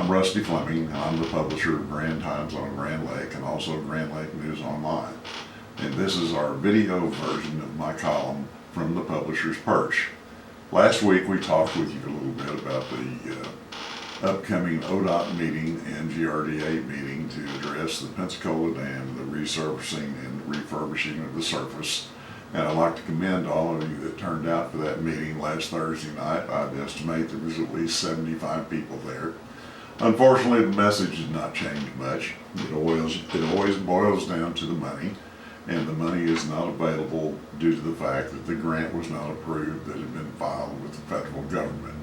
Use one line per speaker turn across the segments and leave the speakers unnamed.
I'm Rusty Fleming, and I'm the publisher of Grand Times on Grand Lake and also Grand Lake News Online. And this is our video version of my column from the publisher's Perch. Last week we talked with you a little bit about the upcoming ODOT meeting and GRDA meeting to address the Pensacola Dam, the resurfacing and refurbishing of the surface. And I'd like to commend all of you that turned out for that meeting last Thursday night. I'd estimate there was at least 75 people there. Unfortunately, the message did not change much. It always boils down to the money, and the money is not available due to the fact that the grant was not approved that had been filed with the federal government.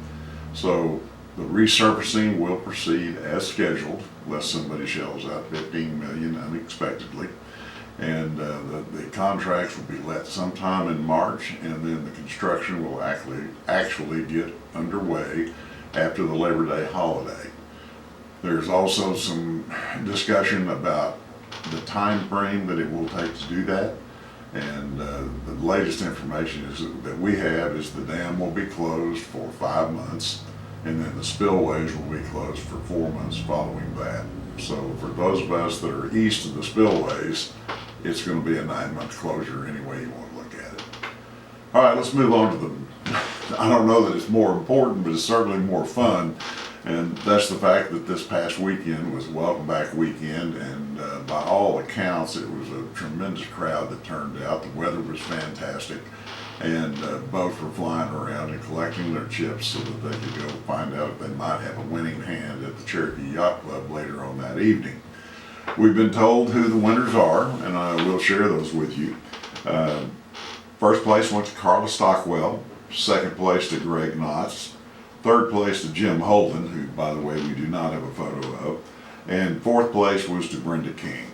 So the resurfacing will proceed as scheduled, unless somebody shells out $15 million unexpectedly. And the contracts will be let sometime in March, and then the construction will actually get underway after the Labor Day holiday. There's also some discussion about the time frame that it will take to do that. And the latest information that we have is the dam will be closed for 5 months, and then the spillways will be closed for 4 months following that. So for those of us that are east of the spillways, it's going to be a 9-month closure any way you want to look at it. All right, let's move on to I don't know that it's more important, but it's certainly more fun. And that's the fact that this past weekend was a welcome back weekend, and by all accounts it was a tremendous crowd that turned out. The weather was fantastic, and boats were flying around and collecting their chips so that they could go find out if they might have a winning hand at the Cherokee Yacht Club later on that evening. We've been told who the winners are, and I will share those with you. First place went to Carla Stockwell, second place to Greg Knotts, third place to Jim Holden, who, by the way, we do not have a photo of, and fourth place was to Brenda King.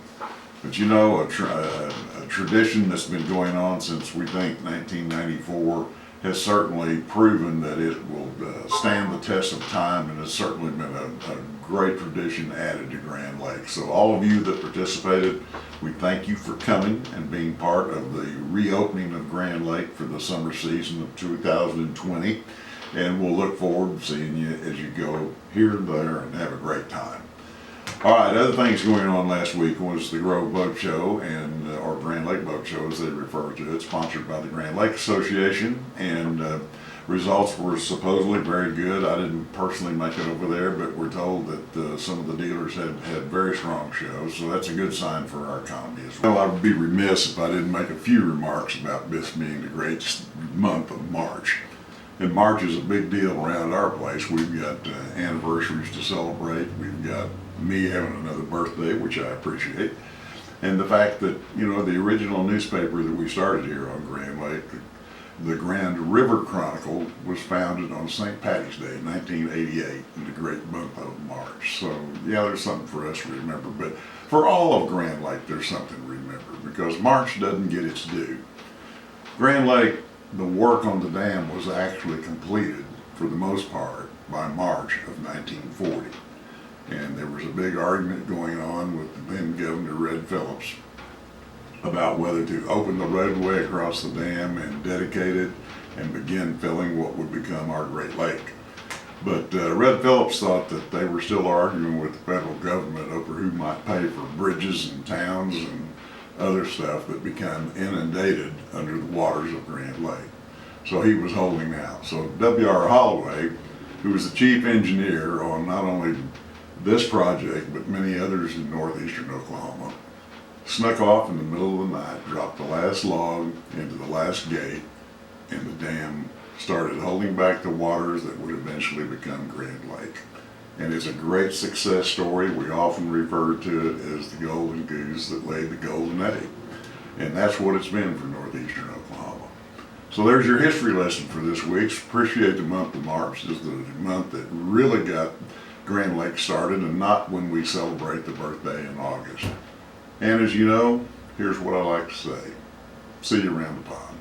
But you know, a tradition that's been going on since we think 1994 has certainly proven that it will stand the test of time, and has certainly been a great tradition added to Grand Lake. So all of you that participated, we thank you for coming and being part of the reopening of Grand Lake for the summer season of 2020. And we'll look forward to seeing you as you go here and there and have a great time. All right, other things going on last week was the Grove Boat Show, and or Grand Lake Boat Show as they refer to it, sponsored by the Grand Lake Association, and results were supposedly very good. I didn't personally make it over there, but we're told that some of the dealers had very strong shows, so that's a good sign for our economy as well. I would be remiss if I didn't make a few remarks about this being the great month of March. And March is a big deal around our place. We've got anniversaries to celebrate. We've got me having another birthday, which I appreciate. And the fact that, you know, the original newspaper that we started here on Grand Lake, the Grand River Chronicle, was founded on St. Patty's Day, 1988, in the great month of March. So, yeah, there's something for us to remember. But for all of Grand Lake, there's something to remember, because March doesn't get its due. Grand Lake, the work on the dam was actually completed, for the most part, by March of 1940. And there was a big argument going on with the then Governor Red Phillips about whether to open the roadway across the dam and dedicate it and begin filling what would become our Great Lake. But Red Phillips thought that they were still arguing with the federal government over who might pay for bridges and towns and other stuff that become inundated under the waters of Grand Lake. So he was holding out. So W.R. Holloway, who was the chief engineer on not only this project but many others in northeastern Oklahoma, snuck off in the middle of the night, dropped the last log into the last gate, and the dam started holding back the waters that would eventually become Grand Lake. And it's a great success story. We often refer to it as the golden goose that laid the golden egg. And that's what it's been for northeastern Oklahoma. So there's your history lesson for this week. Appreciate the month of March. This is the month that really got Grand Lake started, and not when we celebrate the birthday in August. And as you know, here's what I like to say. See you around the pond.